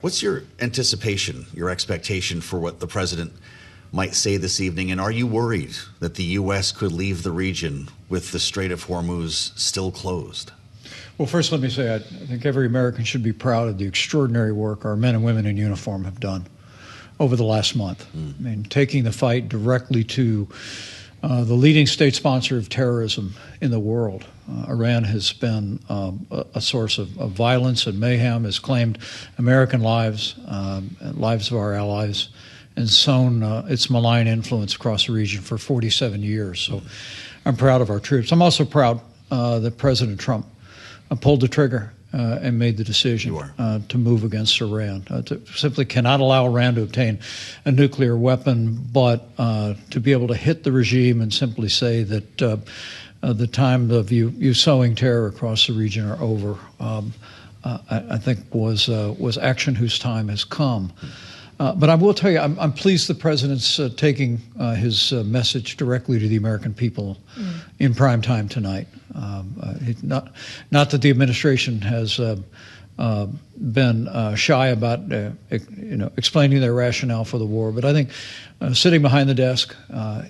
What's your anticipation, your expectation for what the president might say this evening? And are you worried that the U.S. could leave the region with the Strait of Hormuz still closed? Well, first, let me say I think every American should be proud of the extraordinary work our men and women in uniform have done over the last month. I mean, taking the fight directly to the leading state sponsor of terrorism in the world. Iran has been a source of violence and mayhem, has claimed American lives, lives of our allies, and sown its malign influence across the region for 47 years. So I'm proud of our troops. I'm also proud that President Trump pulled the trigger and made the decision to move against Iran. Simply cannot allow Iran to obtain a nuclear weapon, but to be able to hit the regime and simply say that the time of you sowing terror across the region are over, I think was action whose time has come. But I will tell you, I'm pleased the president's taking his message directly to the American people in prime time tonight. Not that the administration has been shy about explaining their rationale for the war, but I think sitting behind the desk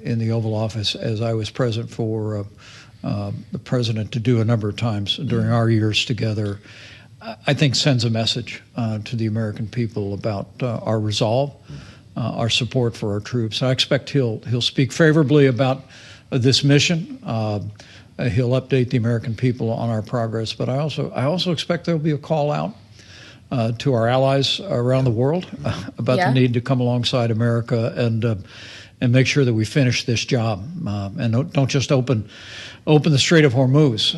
in the Oval Office, as I was present for the president to do a number of times during our years together, I think sends a message to the American people about our resolve, our support for our troops. I expect he'll speak favorably about this mission. He'll update the American people on our progress, but I also expect there'll be a call out to our allies around the world about the need to come alongside America and make sure that we finish this job and don't just open the Strait of Hormuz,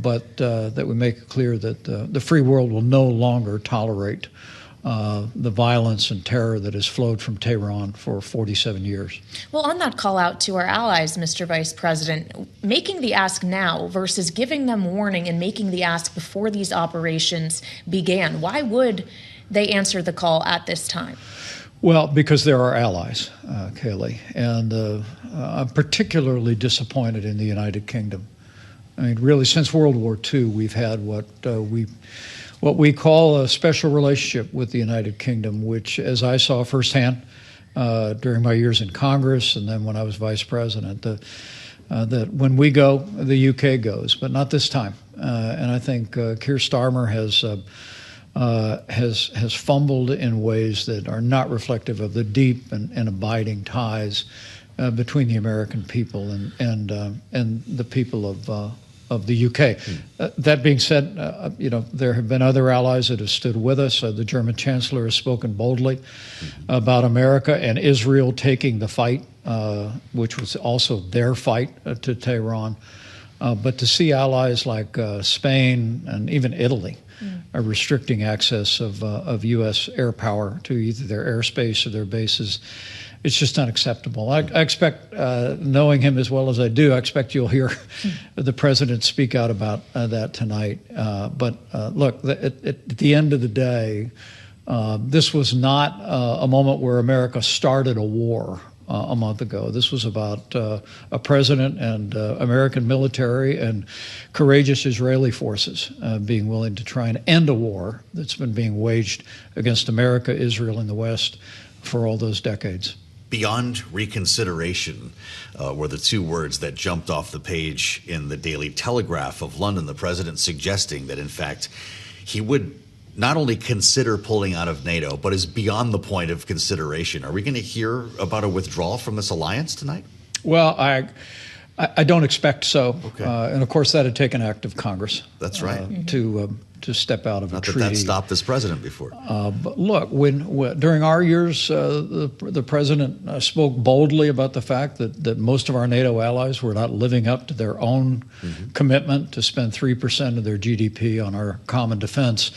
but that we make it clear that the free world will no longer tolerate the violence and terror that has flowed from Tehran for 47 years. Well, on that call out to our allies, Mr. Vice President, making the ask now versus giving them warning and making the ask before these operations began, why would they answer the call at this time? Well, because they're our allies, Kayleigh, and I'm particularly disappointed in the United Kingdom. I mean, really, since World War II, we've had what we call a special relationship with the United Kingdom, which, as I saw firsthand during my years in Congress and then when I was vice president, that when we go, the UK goes, but not this time. And I think Keir Starmer has fumbled in ways that are not reflective of the deep and abiding ties between the American people and the people of the UK. That being said, there have been other allies that have stood with us. The German Chancellor has spoken boldly about America and Israel taking the fight, which was also their fight to Tehran. But to see allies like Spain and even Italy are restricting access of U.S. air power to either their airspace or their bases, it's just unacceptable. I expect, knowing him as well as I do, I expect you'll hear the president speak out about that tonight. But look, at the end of the day, this was not a moment where America started a war a month ago. This was about a president and American military and courageous Israeli forces being willing to try and end a war that's been being waged against America, Israel, and the West for all those decades. Beyond reconsideration were the two words that jumped off the page in the Daily Telegraph of London, the president suggesting that, in fact, he would not only consider pulling out of NATO, but is beyond the point of consideration. Are we going to hear about a withdrawal from this alliance tonight? Well, I don't expect so. Okay. And of course, that'd take an act of Congress. That's right. To step out of a treaty. Not that stopped this president before. But look, when during our years, the president spoke boldly about the fact that most of our NATO allies were not living up to their own commitment to spend 3% of their GDP on our common defense.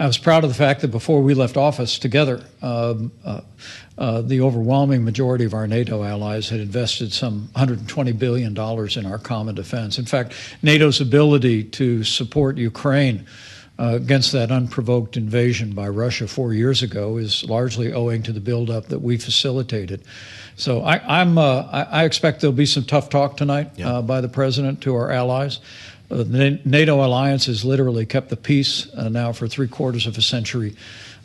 I was proud of the fact that before we left office together, the overwhelming majority of our NATO allies had invested some $120 billion in our common defense. In fact, NATO's ability to support Ukraine against that unprovoked invasion by Russia 4 years ago is largely owing to the buildup that we facilitated. So I expect there'll be some tough talk tonight by the president to our allies. The NATO alliance has literally kept the peace now for 3/4 of a century.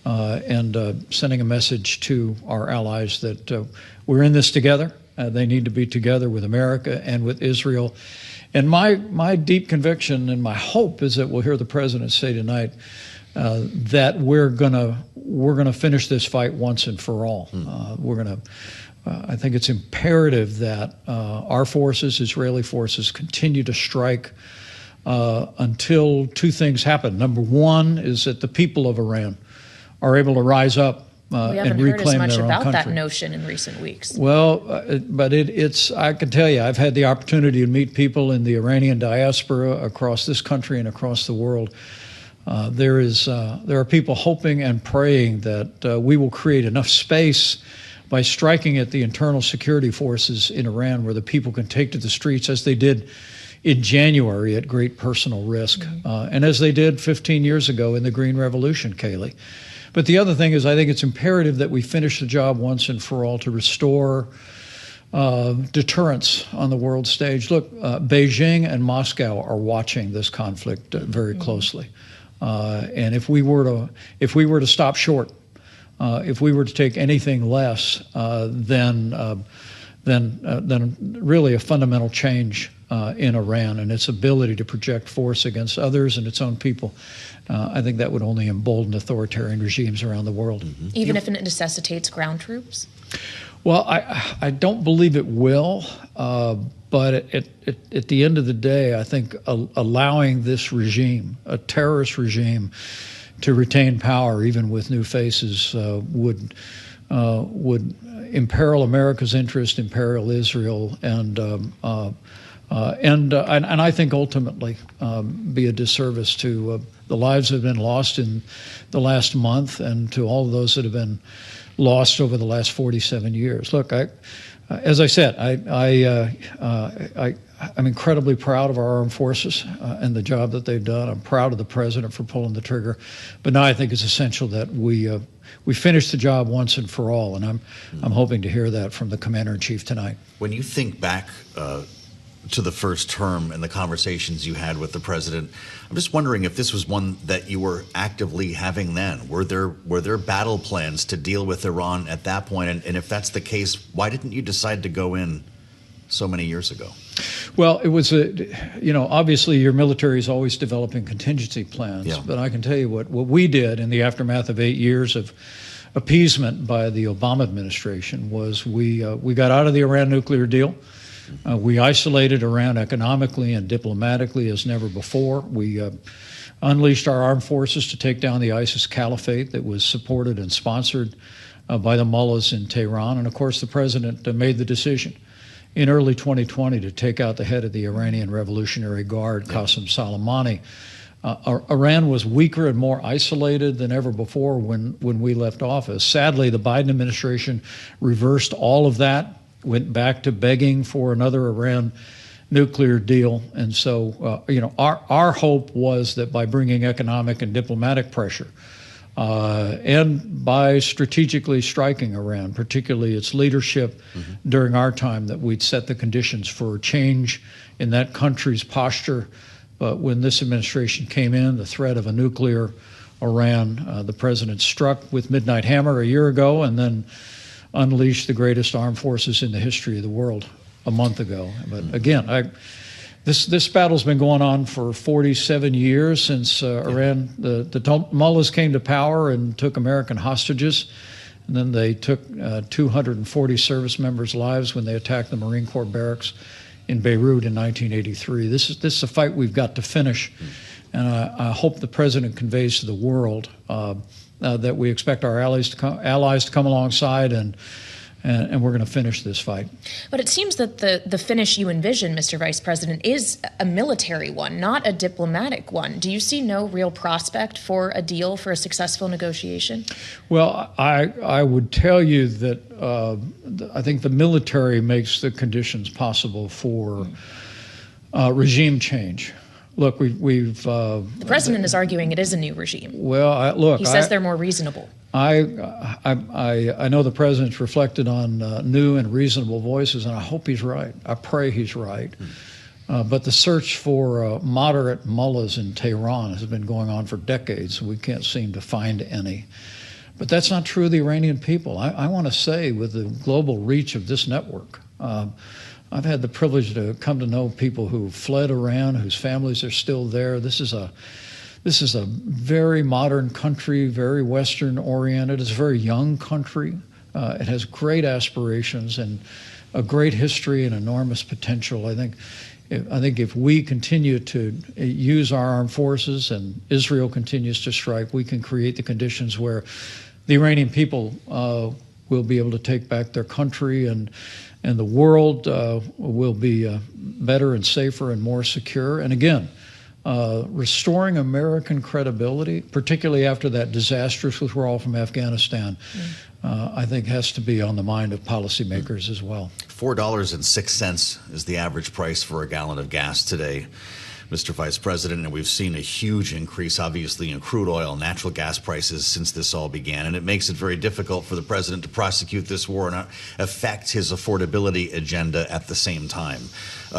and sending a message to our allies that we're in this together. They need to be together with America and with Israel. And my deep conviction and my hope is that we'll hear the president say tonight that we're gonna finish this fight once and for all. I think it's imperative that our forces, Israeli forces, continue to strike until two things happen. Number one is that the people of Iran are able to rise up and reclaim their own country. We haven't heard as much about that notion in recent weeks. Well, but it's, I can tell you, I've had the opportunity to meet people in the Iranian diaspora across this country and across the world. There are people hoping and praying that we will create enough space by striking at the internal security forces in Iran where the people can take to the streets as they did in January at great personal risk, and as they did 15 years ago in the Green Revolution, Kayleigh. But the other thing is I think it's imperative that we finish the job once and for all to restore deterrence on the world stage. Look, Beijing and Moscow are watching this conflict very closely. And if we were to stop short, if we were to take anything less than really a fundamental change in Iran and its ability to project force against others and its own people, I think that would only embolden authoritarian regimes around the world. Even if it necessitates ground troops? Well, I don't believe it will, but at the end of the day, I think allowing this regime, a terrorist regime, to retain power, even with new faces, would imperil America's interest, imperil Israel, and I think ultimately be a disservice to the lives that have been lost in the last month and to all of those that have been lost over the last 47 years. Look, as I said, I'm incredibly proud of our armed forces and the job that they've done. I'm proud of the president for pulling the trigger. But now I think it's essential that we finish the job once and for all, and I'm hoping to hear that from the commander-in-chief tonight. When you think back to the first term and the conversations you had with the president, I'm just wondering if this was one that you were actively having then. Were there battle plans to deal with Iran at that point? And if that's the case, why didn't you decide to go in so many years ago? Well, it was obviously your military is always developing contingency plans. Yeah. But I can tell you what we did in the aftermath of 8 years of appeasement by the Obama administration was we got out of the Iran nuclear deal. We isolated Iran economically and diplomatically as never before. We unleashed our armed forces to take down the ISIS caliphate that was supported and sponsored by the mullahs in Tehran. And of course, the president made the decision in early 2020 to take out the head of the Iranian Revolutionary Guard, Qasem Soleimani. Iran was weaker and more isolated than ever before when we left office. Sadly, the Biden administration reversed all of that, went back to begging for another Iran nuclear deal. And so, our hope was that by bringing economic and diplomatic pressure and by strategically striking Iran, particularly its leadership during our time, that we'd set the conditions for change in that country's posture. But when this administration came in, the threat of a nuclear Iran, the president struck with Midnight Hammer a year ago and then unleashed the greatest armed forces in the history of the world a month ago. But again, this battle's been going on for 47 years since Iran, the mullahs came to power and took American hostages. And then they took 240 service members' lives when they attacked the Marine Corps barracks in Beirut in 1983. This is a fight we've got to finish. And I hope the president conveys to the world that we expect our allies to come alongside, and we're going to finish this fight. But it seems that the finish you envision, Mr. Vice President, is a military one, not a diplomatic one. Do you see no real prospect for a deal, for a successful negotiation? Well, I would tell you that I think the military makes the conditions possible for regime change. Look, the president is arguing it is a new regime. Well, he says they're more reasonable. I know the president's reflected on new and reasonable voices, and I hope he's right. I pray he's right. But the search for moderate mullahs in Tehran has been going on for decades, and we can't seem to find any. But that's not true of the Iranian people. I want to say, with the global reach of this network, I've had the privilege to come to know people who fled Iran, whose families are still there. This is a very modern country, very Western oriented. It's a very young country. It has great aspirations and a great history and enormous potential. I think if we continue to use our armed forces and Israel continues to strike, we can create the conditions where the Iranian people will be able to take back their country, and the world will be better and safer and more secure. And again, restoring American credibility, particularly after that disastrous withdrawal from Afghanistan, I think has to be on the mind of policymakers as well. $4.06 is the average price for a gallon of gas today, Mr. Vice President, and we've seen a huge increase, obviously, in crude oil and natural gas prices since this all began, and it makes it very difficult for the president to prosecute this war and affect his affordability agenda at the same time.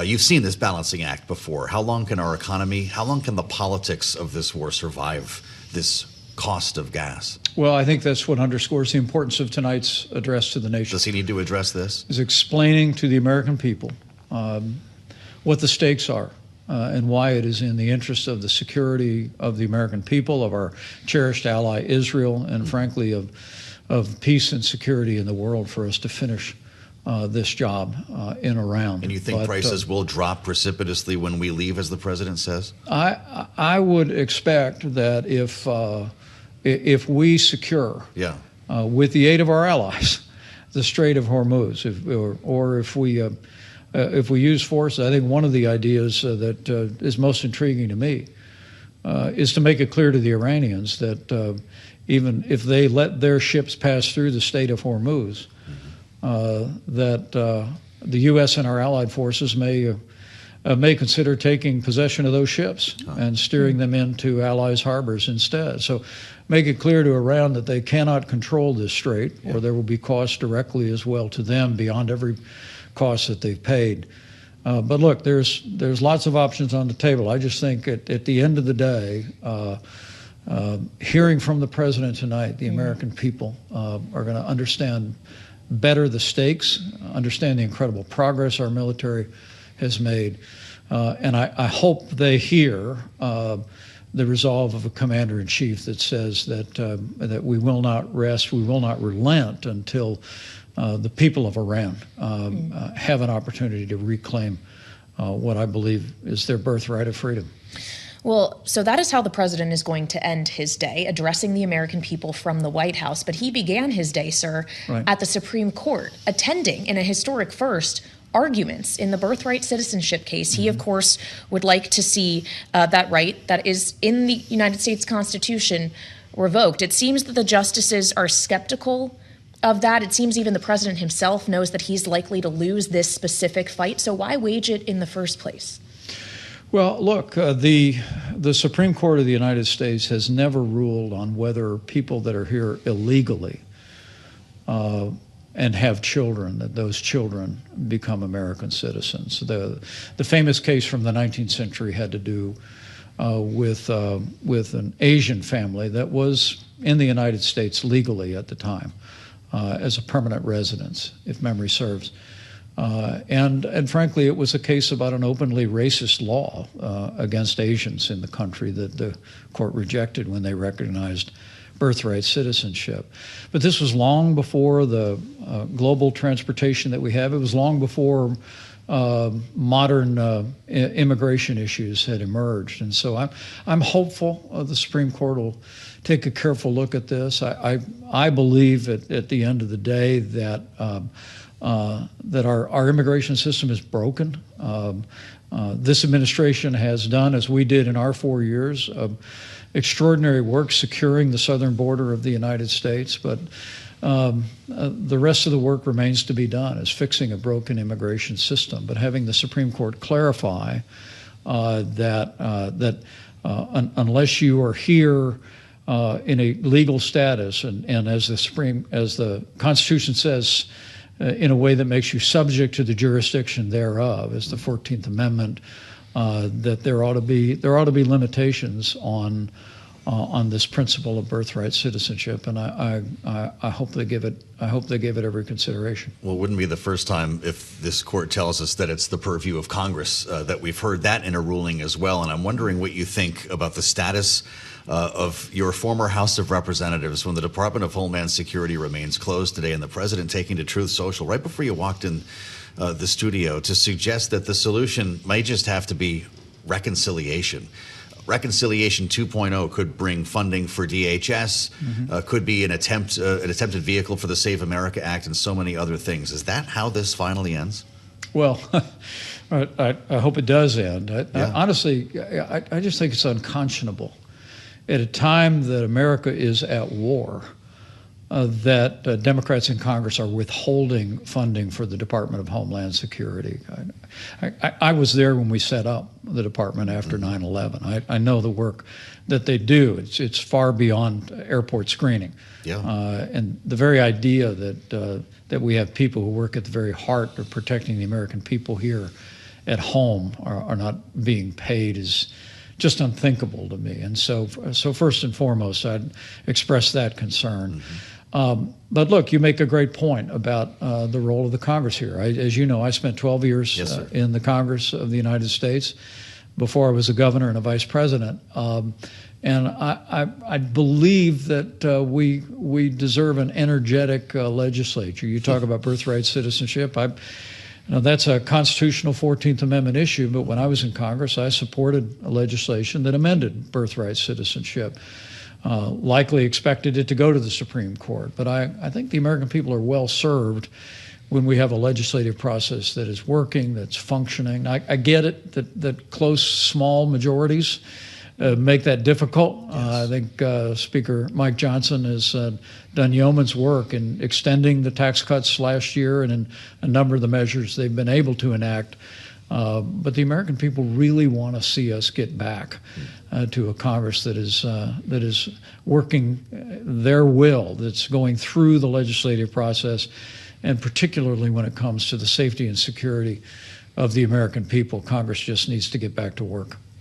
You've seen this balancing act before. How long can our economy, how long can the politics of this war survive this cost of gas? Well, I think that's what underscores the importance of tonight's address to the nation. Does he need to address this? Is explaining to the American people what the stakes are and why it is in the interest of the security of the American people, of our cherished ally Israel, and frankly of peace and security in the world for us to finish this job in Iran. And you think prices will drop precipitously when we leave, as the president says? I would expect that if we secure, with the aid of our allies, the Strait of Hormuz, or if we use force, I think one of the ideas that is most intriguing to me is to make it clear to the Iranians that even if they let their ships pass through the Strait of Hormuz, that the U.S. and our allied forces may consider taking possession of those ships and steering them into allies' harbors instead. So make it clear to Iran that they cannot control this strait, or there will be costs directly as well to them beyond every cost that they've paid. But look, there's lots of options on the table. I just think at the end of the day, hearing from the president tonight, the American people are going to understand better the stakes, understand the incredible progress our military has made, and I hope they hear the resolve of a commander-in-chief that says that we will not rest, we will not relent until the people of Iran have an opportunity to reclaim what I believe is their birthright of freedom. Well, so that is how the president is going to end his day, addressing the American people from the White House. But he began his day, sir, at the Supreme Court, attending in a historic first arguments in the Birthright citizenship case. He, of course, would like to see that right that is in the United States Constitution revoked. It seems that the justices are skeptical of that. It seems even the president himself knows that he's likely to lose this specific fight. So why wage it in the first place? Well, look, the Supreme Court of the United States has never ruled on whether people that are here illegally and have children, that those children become American citizens. The famous case from the 19th century had to do with an Asian family that was in the United States legally at the time as a permanent residence, if memory serves. And frankly, it was a case about an openly racist law against Asians in the country that the court rejected when they recognized birthright citizenship. But this was long before the global transportation that we have. It was long before modern immigration issues had emerged. And so I'm hopeful the Supreme Court will take a careful look at this. I believe at the end of the day that that our immigration system is broken. This administration has done, as we did in our 4 years, extraordinary work securing the southern border of the United States, but the rest of the work remains to be done, is fixing a broken immigration system. But having the Supreme Court clarify that unless you are here in a legal status, and as the Constitution says, in a way that makes you subject to the jurisdiction thereof, as the 14th Amendment, that there ought to be limitations on on this principle of birthright citizenship, and I hope they give it every consideration. Well, it wouldn't be the first time if this court tells us that it's the purview of Congress that we've heard that in a ruling as well. And I'm wondering what you think about the status of your former House of Representatives when the Department of Homeland Security remains closed today, and the president taking to Truth Social right before you walked in the studio to suggest that the solution may just have to be reconciliation. Reconciliation 2.0 could bring funding for DHS, could be an attempted vehicle for the Save America Act, and so many other things. Is that how this finally ends? Well, I hope it does end. Honestly, I just think it's unconscionable at a time that America is at war, that Democrats in Congress are withholding funding for the Department of Homeland Security. I was there when we set up the department after 9/11. I know the work that they do. It's far beyond airport screening. Yeah. And the very idea that we have people who work at the very heart of protecting the American people here at home are not being paid is just unthinkable to me. And so first and foremost, I'd express that concern. But look, you make a great point about the role of the Congress here. As you know, I spent 12 years in the Congress of the United States before I was a governor and a vice president. And I believe that we deserve an energetic legislature. You talk about birthright citizenship. That's a constitutional 14th Amendment issue, but when I was in Congress, I supported a legislation that amended birthright citizenship. Likely expected it to go to the Supreme Court. But I think the American people are well served when we have a legislative process that is working, that's functioning. I get it that close, small majorities make that difficult. Yes. I think Speaker Mike Johnson has done yeoman's work in extending the tax cuts last year and in a number of the measures they've been able to enact. But the American people really want to see us get back to a Congress that is working their will, that's going through the legislative process, and particularly when it comes to the safety and security of the American people. Congress just needs to get back to work.